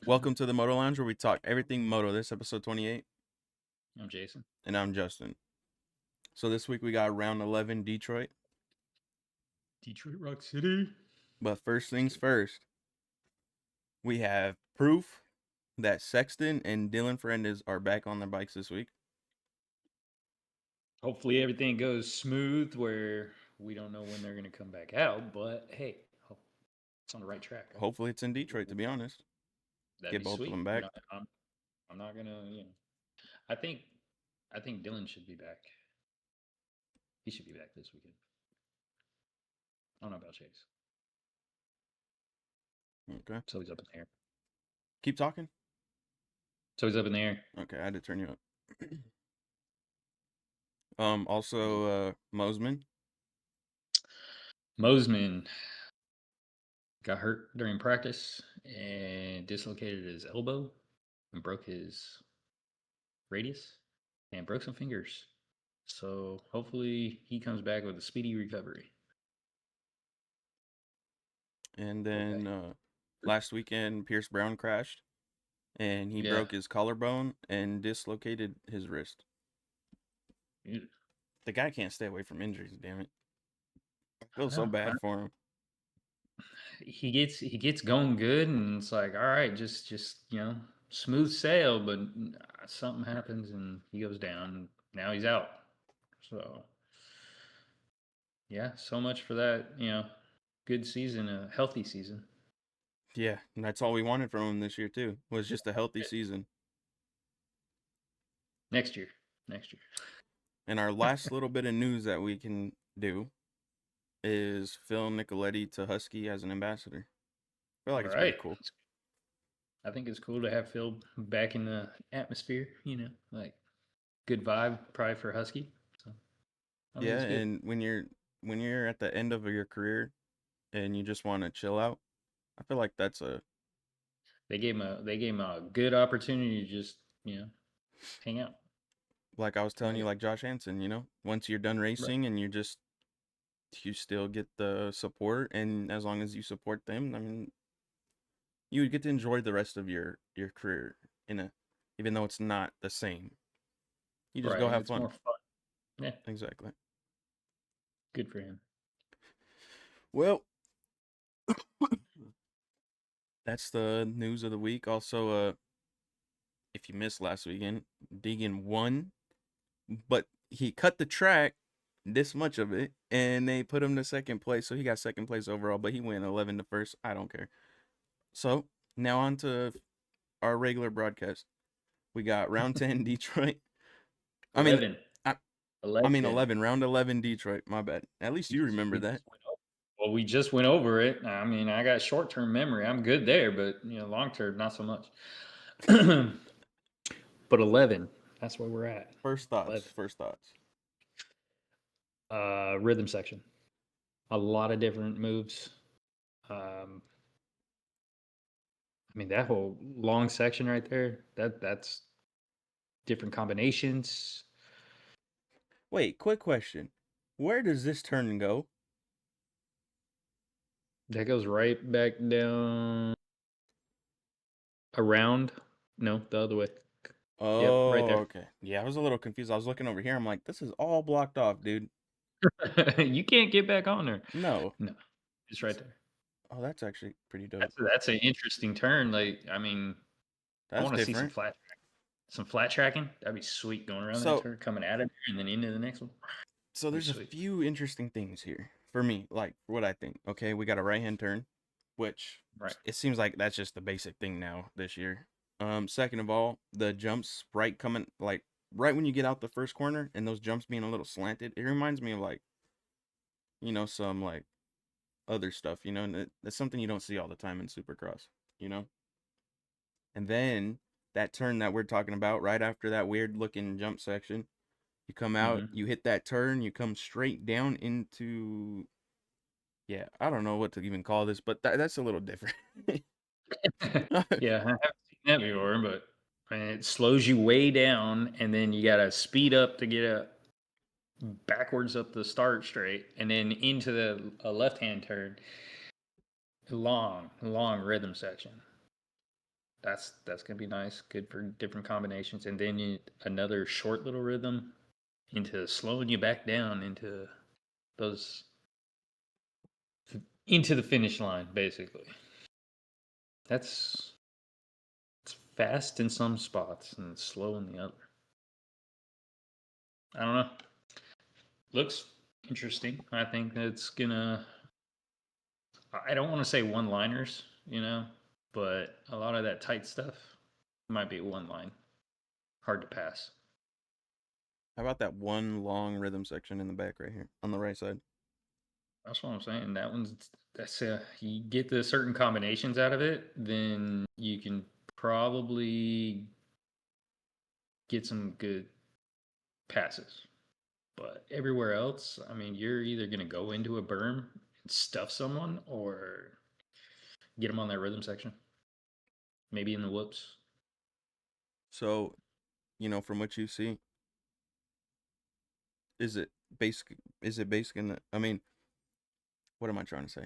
Welcome to the Moto Lounge, where we talk everything moto. This episode 28, I'm Jason. and I'm Justin. So this week we got round 11 Detroit. Detroit Rock City. But first things first, we have proof that Sexton and Dylan Ferendez are back on their bikes this week. Hopefully everything goes smooth where we don't know when they're going to come back out, but hey, it's on the right track. Right? Hopefully it's in Detroit, to be honest. That'd Get be both sweet. of them back. I'm not going to, I think Dylan should be back. He should be back this weekend. I don't know about Chase. Okay. So he's up in the air. Keep talking. So he's up in the air. Okay, I had to turn you up. Also, Mosman. Mosman got hurt during practice and dislocated his elbow and broke his radius and broke some fingers. So hopefully he comes back with a speedy recovery. And then last weekend, Pierce Brown crashed, and he broke his collarbone and dislocated his wrist. The guy can't stay away from injuries, damn it. I feel so bad for him. He gets going good, and it's like, all right, just smooth sail, but something happens and he goes down. Now he's out. So yeah, so much for that. Good season, a healthy season. Yeah, and that's all we wanted from him this year too. Was just a healthy season. Next year. And our last little bit of news that we can do is Phil Nicoletti to Husky as an ambassador. I feel like it's pretty cool. I think it's cool to have Phil back in the atmosphere, like good vibe probably for Husky. So yeah, and when you're at the end of your career and you just want to chill out, I feel like that's they gave him a good opportunity to just, hang out. Like I was telling you, like Josh Hansen, once you're done racing and you still get the support, and as long as you support them, I mean, you would get to enjoy the rest of your career even though it's not the same. You just go have fun. More fun. Yeah. Exactly. Good for him. Well, that's the news of the week. Also, if you missed last weekend, Deegan won, but he cut the track this much of it, and they put him to second place, so he got second place overall, but he went 11 to first. I don't care. So now on to our regular broadcast. We got round 10 Detroit. 11. 11. Round 11 Detroit. My bad. At least you remember that. Well, we just went over it. I mean, I got short-term memory. I'm good there, but long-term, not so much. But 11. That's where we're at. First thoughts. Rhythm section. A lot of different moves. I mean, that whole long section right there, that's different combinations. Wait, quick question. Where does this turn go? That goes right back down around. No, the other way. Oh, yep, right there. Okay. Yeah, I was a little confused. I was looking over here. I'm like, this is all blocked off, dude. You can't get back on there. No. It's right there. Oh, that's actually pretty dope. That's an interesting turn. Like, I mean, I want to see some flat tracking. That'd be sweet going around that turn, coming out of there and then into the next one. So there's a few interesting things here for me, like what I think. Okay, we got a right-hand turn, which it seems like that's just the basic thing now this year. Second of all, the jumps right when you get out the first corner, and those jumps being a little slanted, it reminds me of like, some like other stuff, and that's something you don't see all the time in supercross, And then that turn that we're talking about right after that weird looking jump section, you come out, you hit that turn, you come straight down into, I don't know what to even call this, but that's a little different. Yeah, I haven't seen that before, but it slows you way down, and then you got to speed up to get backwards up the start straight, and then into the left-hand turn. Long rhythm section. That's gonna be nice. Good for different combinations. And then another short little rhythm into slowing you back down those into the finish line, basically. That's it's fast in some spots and slow in the other. I don't know. Looks interesting. I think that's gonna. I don't want to say one-liners, but a lot of that tight stuff might be one line, hard to pass. How about that one long rhythm section in the back right here on the right side? That's what I'm saying. That's you get the certain combinations out of it, then you can probably get some good passes. But everywhere else, I mean, you're either gonna go into a berm and stuff someone, or get them on that rhythm section, maybe in the whoops. So, from what you see, is it basic? Is it basic? I mean, what am I trying to say?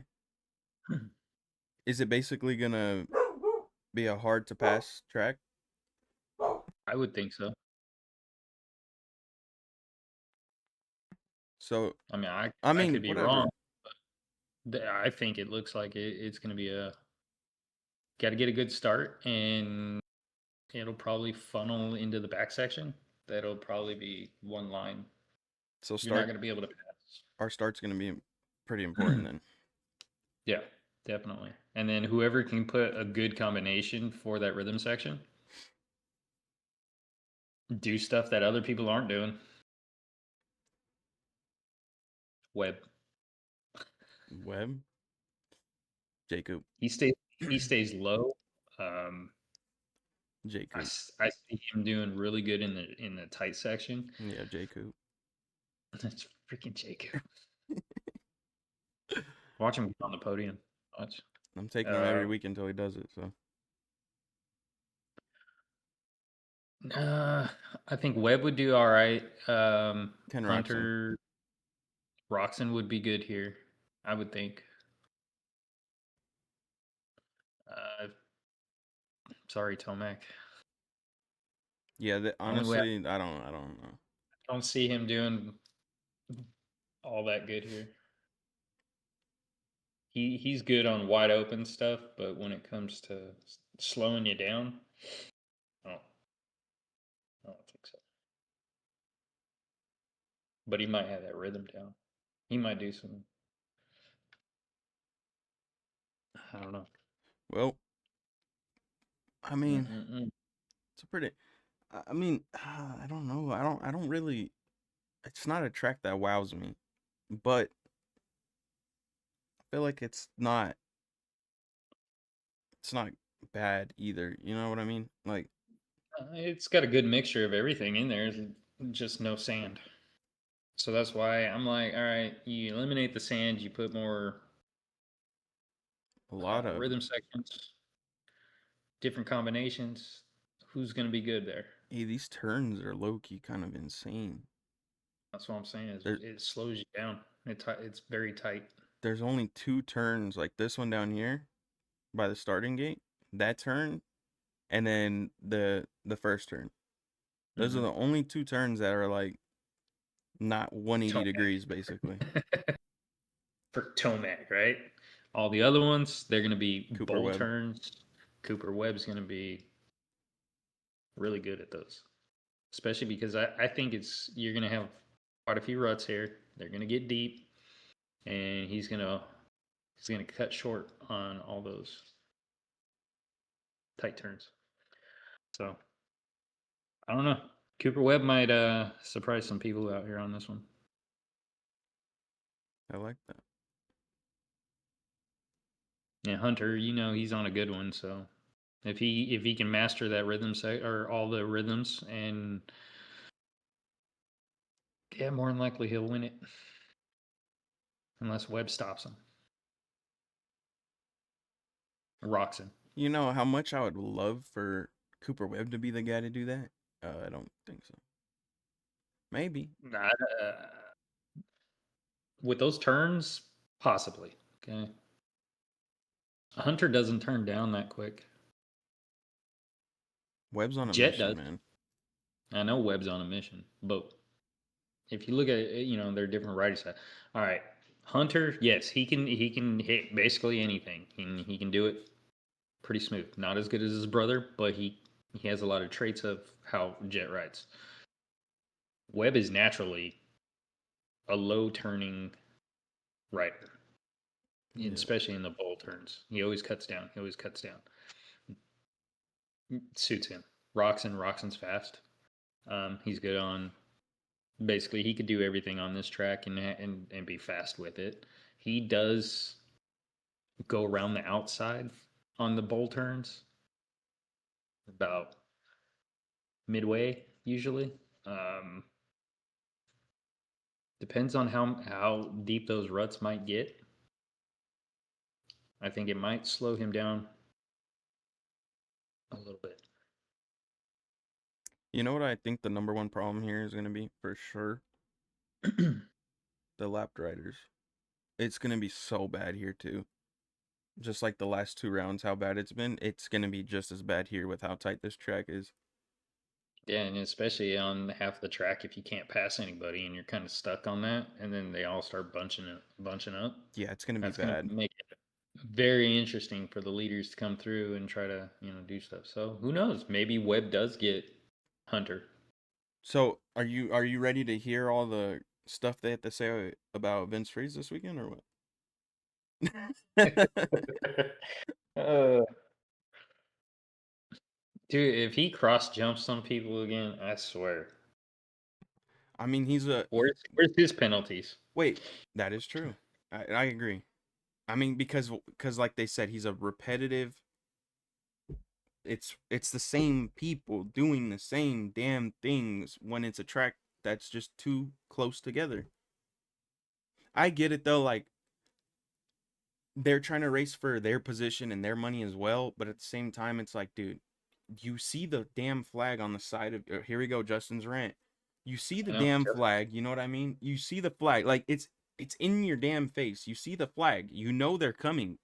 Is it basically gonna be a hard to pass track? I would think so. So, I mean, I I mean, could be whatever. wrong. I think it looks like it's going to be a got to get a good start, and it'll probably funnel into the back section. That'll probably be one line. So You're not start going to be able to our start's gonna be pretty pass. important then. Yeah, definitely. And then whoever can put a good combination for that rhythm section, do stuff that other people aren't doing. Webb, Webb, Jacob, he stays he stays low. Um, Jacob. I see him doing really good in the tight section. Yeah, Jacob. That's freaking Jacob. Watch him get on the podium. Watch. I'm taking him Uh, every week until he does it. So uh, I think Webb would do all right. Ken Roxon. Hunter Roxon would be good here, I would think. Uh, sorry, Tomac. Yeah, Only way honestly, I don't know. I don't see him doing all that good here. He's good on wide open stuff, but when it comes to slowing you down, I don't, I don't think so. But he might have that rhythm down. He might do some. I don't know. Well, I mean, Mm-mm-mm. it's a pretty. I mean, I don't know. I don't really. It's not a track that wows me, but I feel like it's not bad either. You know what I mean? Like, It's got a good mixture of everything in there. Just no sand. So that's why I'm like, all right, you eliminate the sand, you put more a lot of rhythm sections, different combinations. Who's going to be good there? these turns are low key kind of insane. That's what I'm saying. Is There it slows you down. It's very tight. there's only two turns like this one down here by the starting gate. That turn and then the first turn. Those are Mm-hmm. the only two turns that are like not 180 Tomac. degrees basically. For Tomac, right? All the other ones, they're going to be Cooper bold Webb. turns. Cooper Webb's going to be really good at those, especially because I think you're going to have quite a few ruts here. They're going to get deep, and he's gonna cut short on all those tight turns. So I don't know. Cooper Webb might surprise some people out here on this one. I like that. Yeah, Hunter, he's on a good one. So if he can master that rhythm set or all the rhythms, and yeah, more than likely he'll win it unless Webb stops him. Roxon. You know how much I would love for Cooper Webb to be the guy to do that? I don't think so. Maybe. Not, with those turns, possibly. Okay. Hunter doesn't turn down that quick. Webb's on a Jet mission, does. man. I know Webb's on a mission, but if you look at it, they're different righty side. All right, Hunter, yes, he can hit basically anything. He can do it pretty smooth. Not as good as his brother, but he has a lot of traits of how Jet rides. Webb is naturally a low turning rider, Yeah. especially in the bowl turns. He always cuts down. He always cuts down. Suits him. Roxon's fast. He's good on basically he could do everything on this track and be fast with it. He does go around the outside on the bowl turns about midway usually. Um, Depends on how deep those ruts might get. I think it might slow him down a little bit. You know what I think the number one problem here is going to be for sure? The lap riders. It's going to be so bad here too. Just like the last two rounds, how bad it's been, it's going to be just as bad here with how tight this track is. Yeah, and especially on half the track, if you can't pass anybody and you're kind of stuck on that, and then they all start bunching up, Yeah, it's going to be that's going to bad. make it very interesting for the leaders to come through and try to do stuff. So who knows? Maybe Webb does get Hunter. So, are you ready to hear all the stuff they have to say about Vince Freeze this weekend or what? uh, Dude, if he cross jumps on people again, I swear. I mean, he's a Where's his penalties? wait. That is true. I agree. I mean, because like they said, he's a repetitive. It's the same people doing the same damn things when it's a track that's just too close together. I get it though, like they're trying to race for their position and their money as well, but at the same time, it's like, dude, you see the damn flag on the side of here we go, Justin's rant. You see the I know. damn flag, you know what I mean? You see the flag, like it's in your damn face. You see the flag, you know they're coming.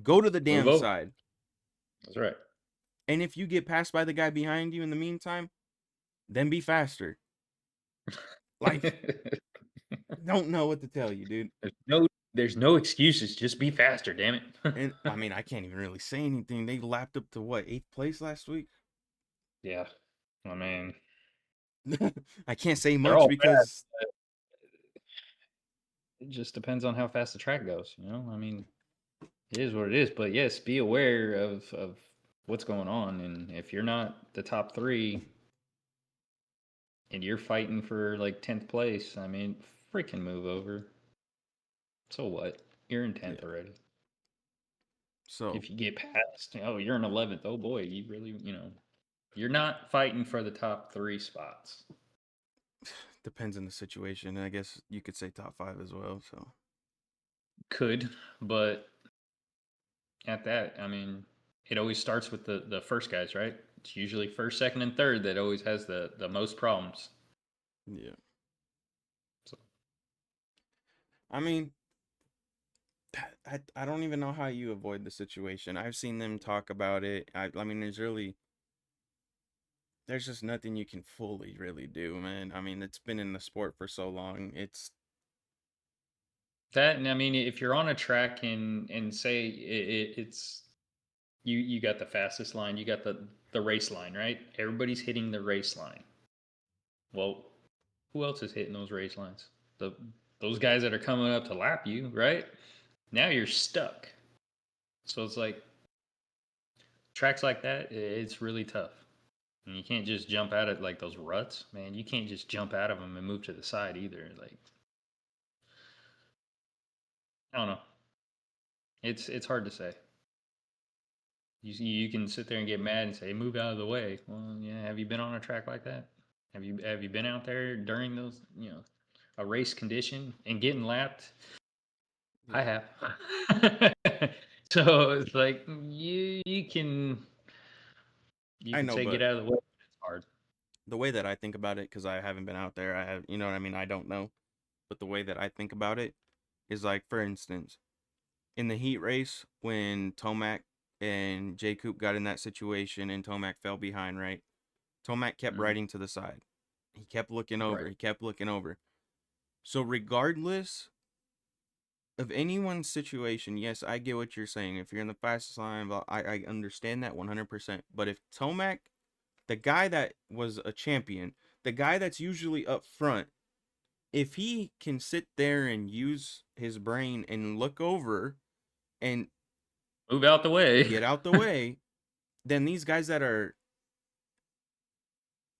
Go to the Move damn over. side. That's right. And if you get passed by the guy behind you in the meantime, then be faster. Like, don't know what to tell you, dude. there's no excuses. Just be faster, damn it. And I mean, I can't even really say anything. They lapped up to what, eighth place last week? Yeah. I mean, I can't say they're much all fast. because It just depends on how fast the track goes. I mean, it is what it is. But yes, be aware of what's going on. And if you're not the top three and you're fighting for like 10th place, I mean, freaking move over. So what? You're in 10th yeah. already. So If you get past, oh, you're in 11th. Oh boy, you really, you're not fighting for the top three spots. depends on the situation. I guess you could say top five as well. So Could, but at that, I mean, it always starts with the first guys, right? It's usually first, second, and third that always has the most problems. yeah. So I mean, I don't even know how you avoid the situation. I've seen them talk about it. I mean, there's just nothing you can fully really do, man. I mean, it's been in the sport for so long. It's that, and I mean, if you're on a track and say it's you got the fastest line, you got the race line, right? Everybody's hitting the race line. Well, who else is hitting those race lines? The those guys that are coming up to lap you, right? Now you're stuck. So it's like tracks like that, it's really tough. And you can't just jump out of like those ruts, man. You can't just jump out of them and move to the side either. Like I don't know. It's hard to say. You can sit there and get mad and say move out of the way. Well, yeah. Have you been on a track like that? Have you been out there during those a race condition and getting lapped? I yeah. have. So it's like you I can know, say get but out of the way. It's hard. the way that I think about it, because I haven't been out there, I have, you know what I mean? I don't know. But the way that I think about it is like, for instance, in the heat race, when Tomac and J Coop got in that situation and Tomac fell behind, right? Tomac kept Mm-hmm. riding to the side. He kept looking over. Right. He kept looking over. So regardless of anyone's situation, yes, I get what you're saying. If you're in the fastest line, I understand that 100%. But if Tomac, the guy that was a champion, the guy that's usually up front, if he can sit there and use his brain and look over and Move out the way. get out the way, then these guys that are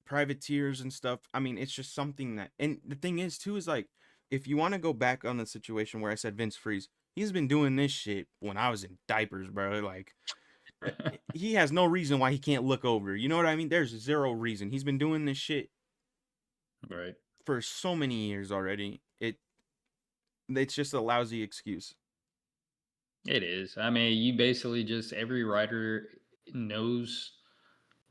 privateers and stuff, I mean, it's just something that, and the thing is too, is like, if you want to go back on the situation where I said Vince Freeze, he's been doing this shit when I was in diapers, bro. Like, he has no reason why he can't look over. You know what I mean? There's zero reason. He's been doing this shit Right. for so many years already. It's just a lousy excuse. It is. I mean, you basically just every rider knows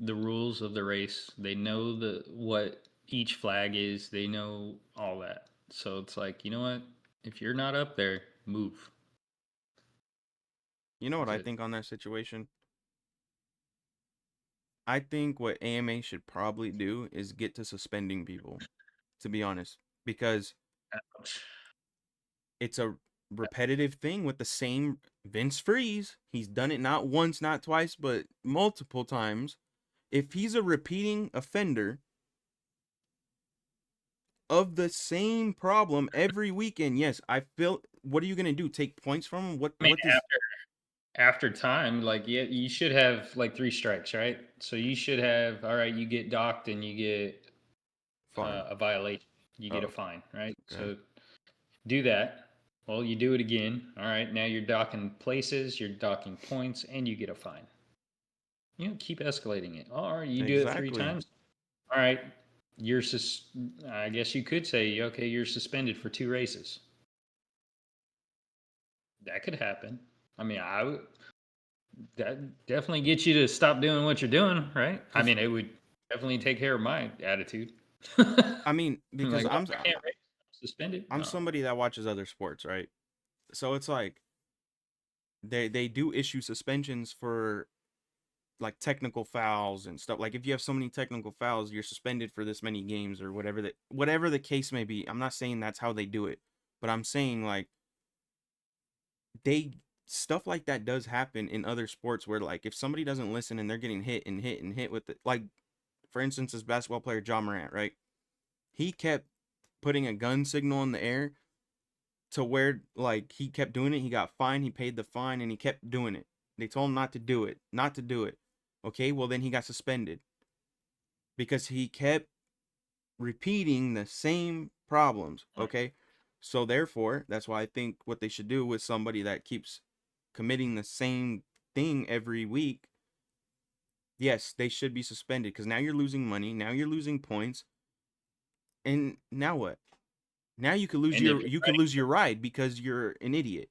the rules of the race. They know what each flag is. They know all that. So it's like, you know what? If you're not up there, move. You know what That's I it. think on that situation? I think what AMA should probably do is get to suspending people, to be honest, because Ouch. it's a repetitive thing with the same Vince Freeze. He's done it not once, not twice, but multiple times. If he's a repeating offender of the same problem every weekend, yes, I feel. What are you gonna do? Take points from him? What? I mean, What does? after time, like yeah, you should have like 3 strikes, right? So you should have all right. You get docked and you get Fine. a violation. You get a Oh, fine, right? okay. So do that. Well, you do it again. All right. Now you're docking places, you're docking points, and you get a fine. Keep escalating it. All right. You do it three Exactly. times. All right. You're I guess you could say, okay, you're suspended for 2 races. That could happen. I mean, that definitely get you to stop doing what you're doing, right? I Because mean, it would definitely take care of my attitude. I mean, I'm because like, oh, I can't race. I'm suspended. I'm No, somebody that watches other sports, right? So it's like they do issue suspensions for like technical fouls and stuff. Like if you have so many technical fouls, you're suspended for this many games or whatever the case may be. I'm not saying that's how they do it, but I'm saying like they stuff like that does happen in other sports where like if somebody doesn't listen and they're getting hit and hit and hit with it, like for instance, this basketball player John Morant, right? He kept putting a gun signal in the air to where like he kept doing it. He got fined. He paid the fine and he kept doing it. They told him not to do it, not to do it. Okay, well then he got suspended because he kept repeating the same problems. Okay, so therefore that's why I think what they should do with somebody that keeps committing the same thing every week. Yes, they should be suspended because now you're losing money. Now you're losing points, and now what? Now and if you're you could riding, lose your ride because you're an idiot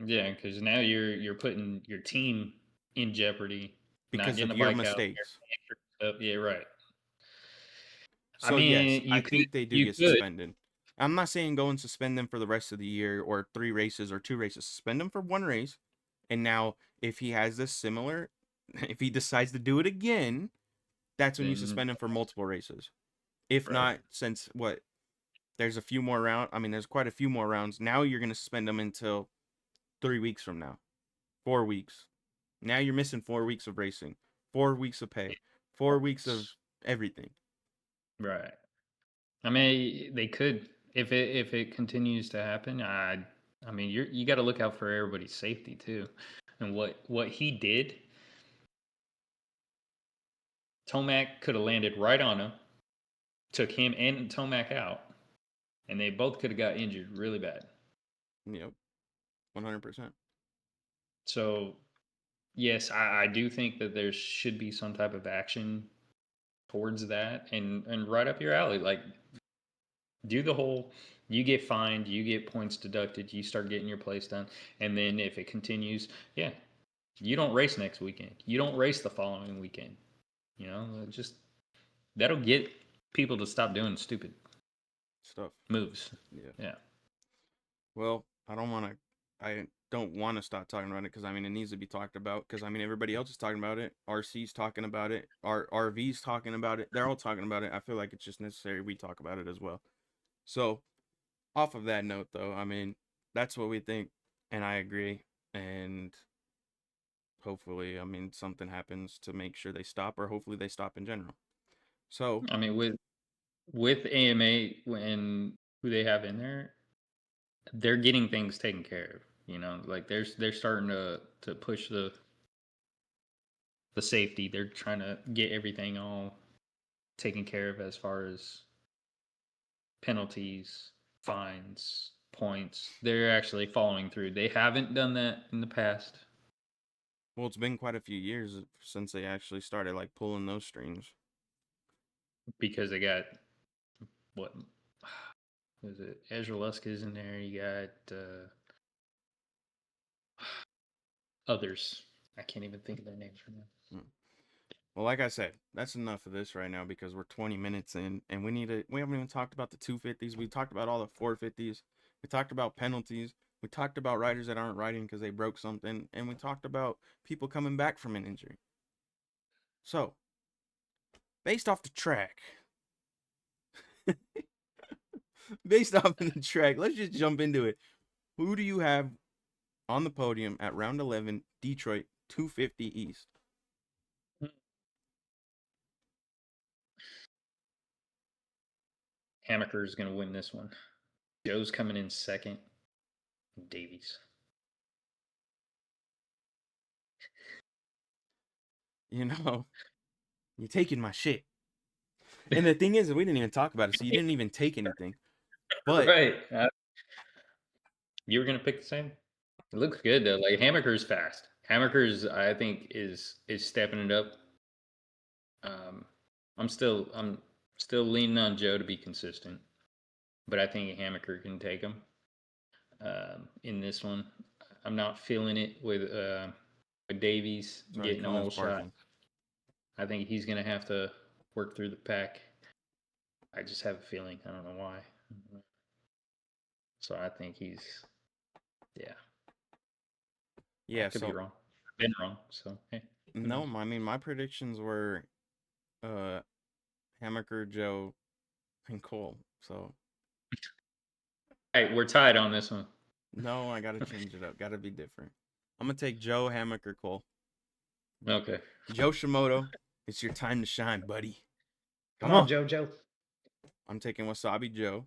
yeah, because now you're putting your team in jeopardy, not because getting of a your bike out there. mistakes. Yeah, right. I So yes, mean, I think they do you get could, suspended. I'm not saying go and suspend them for the rest of the year or 3 races or 2 races. Suspend them for 1 race, and now if he has this similar, if he decides to do it again, that's when you then suspend him for multiple races. If right. not, since what there's a few more rounds. I mean, there's quite a few more rounds. Now you're gonna suspend them until 3 weeks from now, 4 weeks. Now you're missing 4 weeks of racing, 4 weeks of pay, 4 weeks of everything. Right. I mean, they could if it continues to happen. I mean, you got to look out for everybody's safety too, and what he did. Tomac could have landed right on him, took him and Tomac out, and they both could have got injured really bad. Yep, 100%. So yes, I do think that there should be some type of action towards that, and right up your alley. Like do the whole. You get fined, you get points deducted, you start getting your place done, and then if it continues, yeah, you don't race next weekend. You don't race the following weekend. Just that'll get people to stop doing stupid Stuff. moves. Yeah. Yeah. Well, I don't want to. I don't want to stop talking about it because I mean it needs to be talked about because I mean everybody else is talking about it. RC's talking about it. RV's talking about it. They're all talking about it. I feel like it's just necessary we talk about it as well. So off of that note, though, I mean that's what we think, and I agree. And hopefully, I mean something happens to make sure they stop, or hopefully they stop in general. So I mean, with AMA and who they have in there, they're getting things taken care of. You know, like they're starting to push the safety. They're trying to get everything all taken care of as far as penalties, fines, points. They're actually following through. They haven't done that in the past well, it's been quite a few years since they actually started like pulling those strings. because they got what was it? Ezra Lusk is in there. You got others. I can't even think of their names right now. Mm. Well, like I said, that's enough of this right now because we're 20 minutes in and we haven't even talked about the 250s. We talked about all the 450s. We talked about penalties. We talked about riders that aren't riding because they broke something. And we talked about people coming back from an injury. So, based off the track, based off of the track, let's just jump into it. Who do you have on the podium at round 11, Detroit 250 East? Hammaker is going to win this one. Joe's coming in second. Davies. You know, you're taking my shit. And the thing is, we didn't even talk about it, so you didn't even take anything. But Right. You were going to pick the same? It looks good though. Like Hammaker's fast. Hammaker's I think is stepping it up. Um, I'm still leaning on Joe to be consistent, but I think Hammaker can take him in this one. I'm not feeling it with Davies sorry, getting a Kuna's whole shot. barking. I think he's gonna have to work through the pack. I just have a feeling. I don't know why. So I think yeah. I Yeah, could be so wrong. I've been wrong. So hey, who no, knows? I mean my predictions were uh Hammaker, Joe, and Cole. So Hey, we're tied on this one. no, I gotta change it up. Gotta be different. I'm gonna take Joe, Hammaker, Cole. Okay. Joe Shimoto, it's your time to shine, buddy. Come Come on, on. JoJo. I'm taking Wasabi Joe.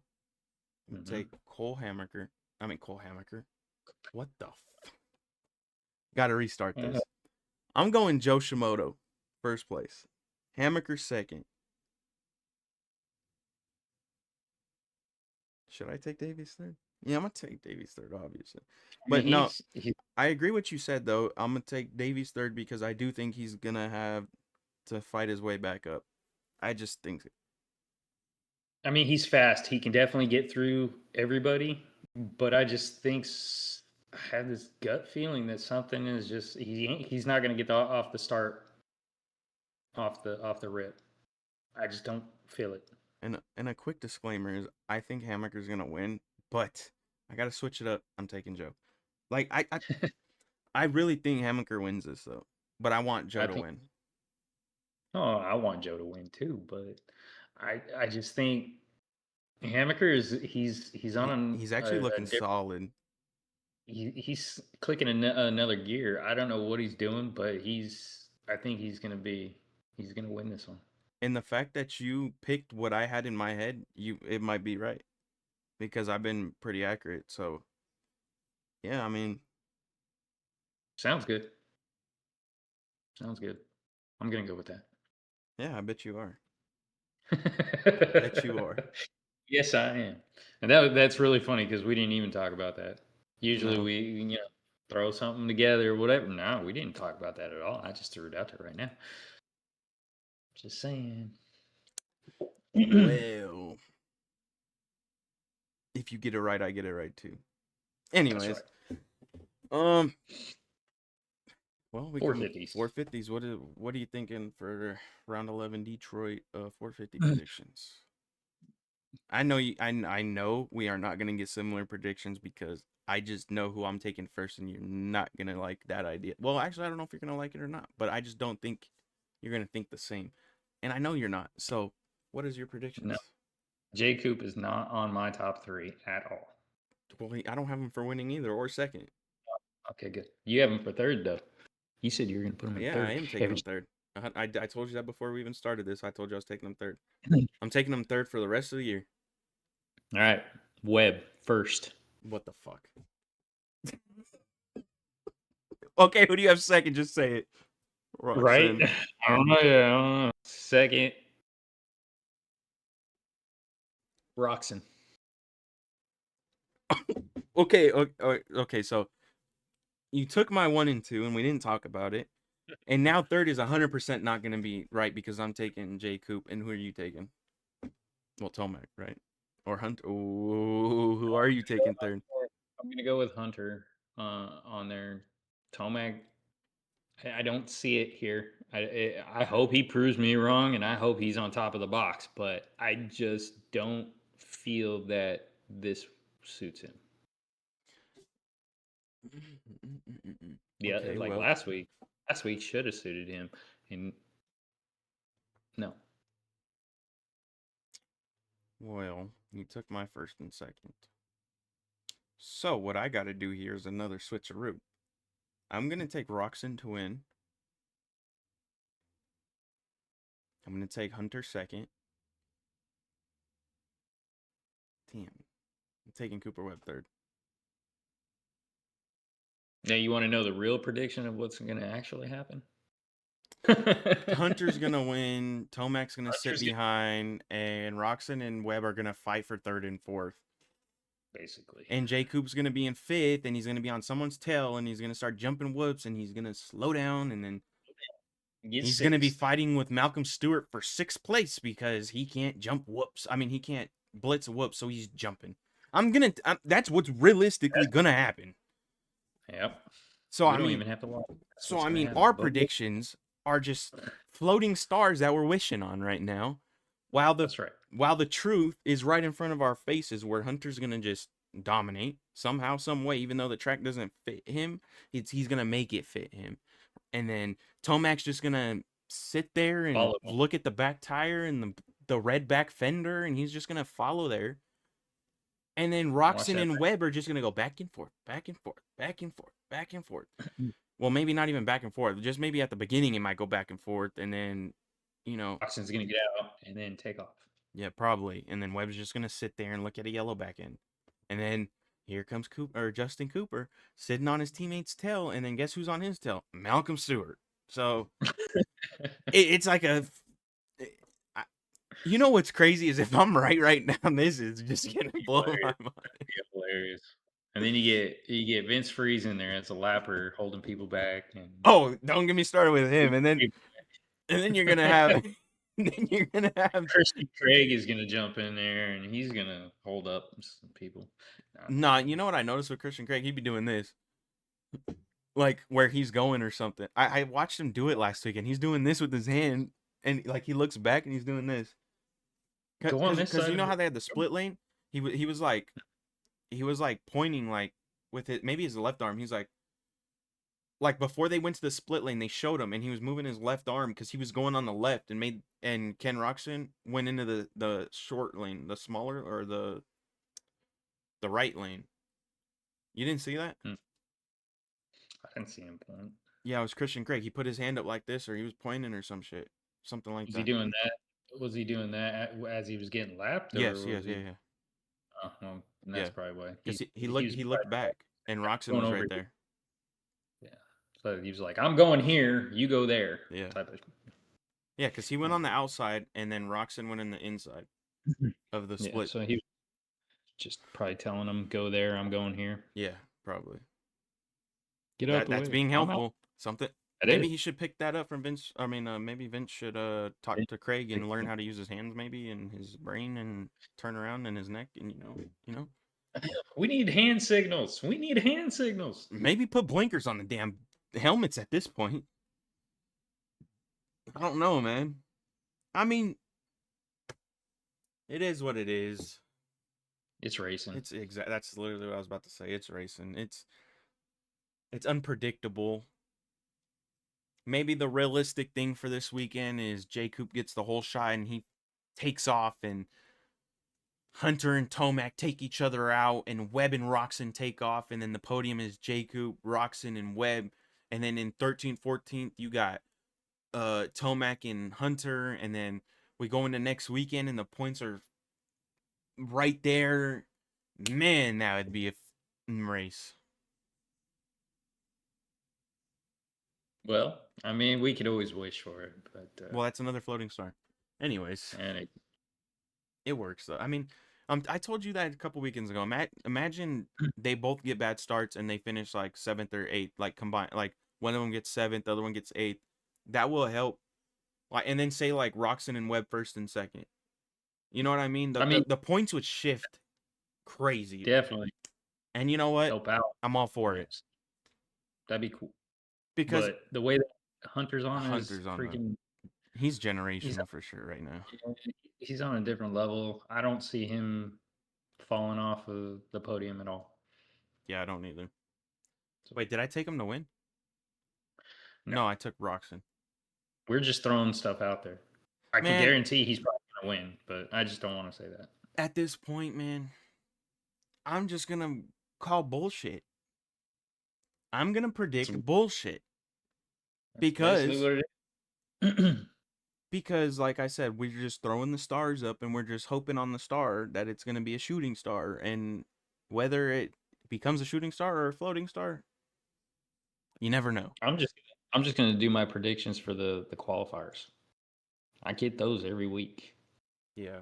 I'm gonna Mm-hmm. take Cole Hammaker. Cole Hammaker. What the Gotta restart this. I'm going Joe Shimoto, first place. Hammaker second. Should I take Davies third? Yeah, I'm gonna take Davies third, obviously. I mean, But no, he's. I agree what you said though. I'm gonna take Davies third because I do think he's gonna have to fight his way back up. I just think I mean, he's fast. He can definitely get through everybody. But I just think I have this gut feeling that something is just he's not going to get off the start off the rip. I just don't feel it. and a quick disclaimer is I think Hammaker's gonna win, but I gotta switch it up. I'm taking Joe. Like I really think Hammaker wins this though, but I want Joe I to think. win. Oh, I want Joe to win too, but I just think Hammaker is he's on He's actually a looking different. solid. He's clicking another gear. I don't know what he's doing, but I think he's gonna win this one. And the fact that you picked what I had in my head, it might be right because I've been pretty accurate. So yeah, I mean, Sounds good. Sounds good. I'm gonna go with yeah, I bet you are. Bet you that. are. Yes, I am. And that's really funny because we didn't even talk about that. Usually No, we throw something together or whatever. No, we didn't talk about that at all. I just threw it out there right now. Just saying. well, if you get it right, I get it right too. That's Anyways, right. um, well, we Four come fifties. 450s. What are you thinking for round 11 Detroit 450 predictions? I know we are not gonna get similar predictions because I just know who I'm taking first, and you're not gonna like that idea. Well, actually, I don't know if you're gonna like it or not, but I just don't think you're gonna think the same, and I know you're not. So, what is your No, predictions? Jay Coop is not on my top 3 at all. Well, I don't have him for winning either or second. Okay, good. You have him for third though. You said you were going to put him in Yeah, I third. am taking him third. I told you that before we even started this. I told you I was taking him third. I'm taking him third for the rest of the year. All right, Webb first. What the fuck? Okay, who do you have second? Just say it. Right? Roxanne. I don't know. Yeah, I don't know. Second, Roxon. Okay, okay, so you took my 1 and 2 and we didn't talk about it. And now third is 100% not going to be right because I'm taking Jay Coop. And who are you taking? Well, Tomac, right? Or Hunt. Oh, who are you taking third? I'm gonna go with Hunter on there. Tomac, I don't see it here. I hope he proves me wrong, and I hope he's on top of the box. But I just don't feel that this suits him. Yeah, Okay, like well, last week should have suited him, and no. you took my first and second. So what I got to do here is another switcheroo. I'm going to take Roxon to win. I'm going to take Hunter second. Damn. I'm taking Cooper Webb third. Now you want to know the real prediction of what's going to actually happen? Hunter's going to win. Tomac's going to sit Hunter's behind. And Roxon and Webb are going to fight for third and fourth. basically. And Jay Coop's going to be in fifth. And he's going to be on someone's tail. And he's going to start jumping whoops. And he's going to slow down. And then Get he's going to be sixth. fighting with Malcolm Stewart for sixth place because he can't jump whoops. I mean, he can't blitz whoops. So he's jumping. That's what's realistically going to happen. Yep. So, We I don't mean, even have to watch. That's So what's I going to mean, happen. our predictions are just floating stars that we're wishing on right now, That's right. while the truth is right in front of our faces, where Hunter's gonna just dominate somehow, some way, even though the track doesn't fit him, he's gonna make it fit him, and then Tomac's just gonna sit there and Follow. look at the back tire and the red back fender, and he's just gonna follow there. And then Watch Roxon that. and Webb are just gonna go back and forth, back and forth, back and forth, back and forth. Well, maybe not even back and forth. Just maybe at the beginning it might go back and forth, and then, Oxen's going to get out and then take off. yeah, probably. And then Webb's just gonna sit there and look at a yellow back end, and then here comes Justin Cooper sitting on his teammate's tail, and then guess who's on his tail? Malcolm Stewart. So it's like you know what's crazy is if I'm right now, this is just gonna blow my mind. Hilarious. And then you get Vince Freeze in there as a lapper holding people back. And Oh, don't get me started with him, and then you're gonna have. Then you're gonna have Christian Craig is going to jump in there and he's going to hold up some people. Nah, you know what I noticed with Christian Craig? He'd be doing this. Like where he's going or something. I watched him do it last week and he's doing this with his hand and like he looks back and he's doing this. Go on this Cuz side you of know the how they had the split lane? He was like pointing like with it maybe his left arm. He's like before they went to the split lane, they showed him and he was moving his left arm cuz he was going on the left and Ken Roxon went into the short lane, the smaller or the right lane. You didn't see that? I didn't see him point. Yeah, it was Christian Craig. He put his hand up like this, or he was pointing, or some shit, something like Was he that. doing that? Was he doing that as he was getting lapped, Yes, or yes, was yeah, he? yeah, Oh, well, and yeah. that's probably why Because he he looked was he looked back, and Roxon going was over. right there. Yeah, so he was like, "I'm going here, you go there." Yeah, Type of. yeah. Because he went on the outside, and then Roxon went in the inside of the Yeah, split. so he was just probably telling him, "Go there, I'm going here." Yeah, probably. Get out the That's way. being I'm out. helpful. Something. It Maybe is. he should pick that up from Vince. I mean, maybe Vince should talk to Craig and learn how to use his hands, maybe, and his brain, and turn around in his neck, and We need hand signals. We need hand signals. maybe put blinkers on the damn helmets at this point. I don't know, man. I mean, it is what it is. It's racing. It's exact. That's literally what I was about to say. It's racing. It's unpredictable. Maybe the realistic thing for this weekend is J Coop gets the whole shot and he takes off, and Hunter and Tomac take each other out, and Webb and Roxon take off, and then the podium is J Coop, Roxon, and Webb. And then in 13th, 14th, you got Tomac and Hunter, and then we go into next weekend and the points are right there. Man, that would be a race. Well, I mean, we could always wish for it, but Well, that's another floating star. Anyways, and it works though. I mean, I told you that a couple weekends ago. Imagine they both get bad starts and they finish like 7th or 8th, like combined. Like one of them gets 7th, the other one gets 8th. That will help. Like, and then say like Roxon and Webb 1st and 2nd. You know what I mean? I mean, The points would shift crazy. definitely And you know what? help out. I'm all for it Yes, that'd be cool. because But the way that Hunter's on is Hunter's on the. freaking. He's He's generational for sure right now. he's on a different level. I don't see him falling off of the podium at all. Yeah, I don't either. So, Wait, did I take him to win? no, No, I took Roxon. we're just throwing stuff out there. I can Man, guarantee he's probably gonna win, but I just don't want to say that. at this point, man, I'm just gonna call bullshit. I'm gonna So predict bullshit that's basically because what it is. like I said, we're just throwing the stars up and we're just hoping on the star that it's gonna be a shooting star, and whether it becomes a shooting star or a floating star, you never know. I'm just gonna do my predictions for the qualifiers. I get those every week. Yeah,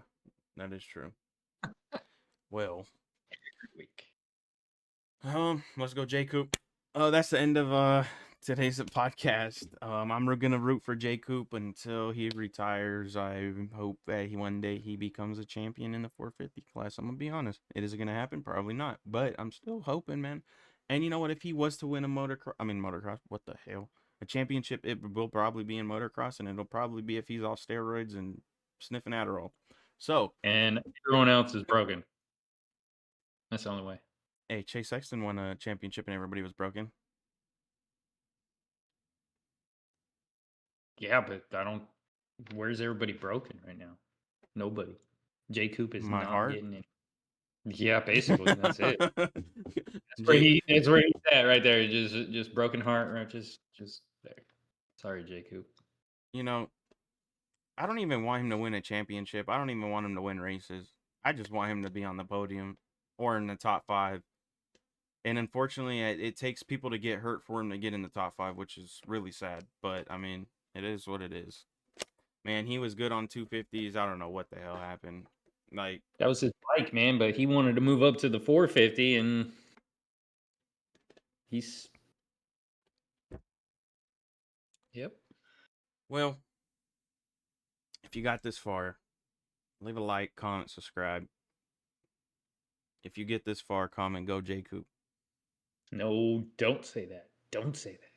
that is true. Well, Every week. let's go, J Coop. That's the end of today's podcast. I'm gonna root for J Coop until he retires. I hope that one day he becomes a champion in the 450 class. I'm gonna be honest. It is gonna happen, probably not, but I'm still hoping, man. And you know what? If he was to win a motocross. What the hell? A championship, it will probably be in motocross, and it'll probably be if he's off steroids and sniffing Adderall. So, And everyone else is broken. That's the only way. hey, Chase Sexton won a championship, and everybody was broken. Yeah, but I don't. Where's everybody broken right now? Nobody. J Coop is My not heart. getting it. Yeah, basically, that's it. J That's where he's at right there. Just broken heart, right? Just there. Sorry, J Coop. you know, I don't even want him to win a championship. I don't even want him to win races. I just want him to be on the podium or in the top 5. And unfortunately, it takes people to get hurt for him to get in the top 5, which is really sad. But I mean, it is what it is. Man, he was good on 250s. I don't know what the hell happened. Like, That was his bike, man, but he wanted to move up to the 450, and he's. Yep. well, if you got this far, leave a like, comment, subscribe. If you get this far, comment, go J Coop. No, don't say that. Don't say that.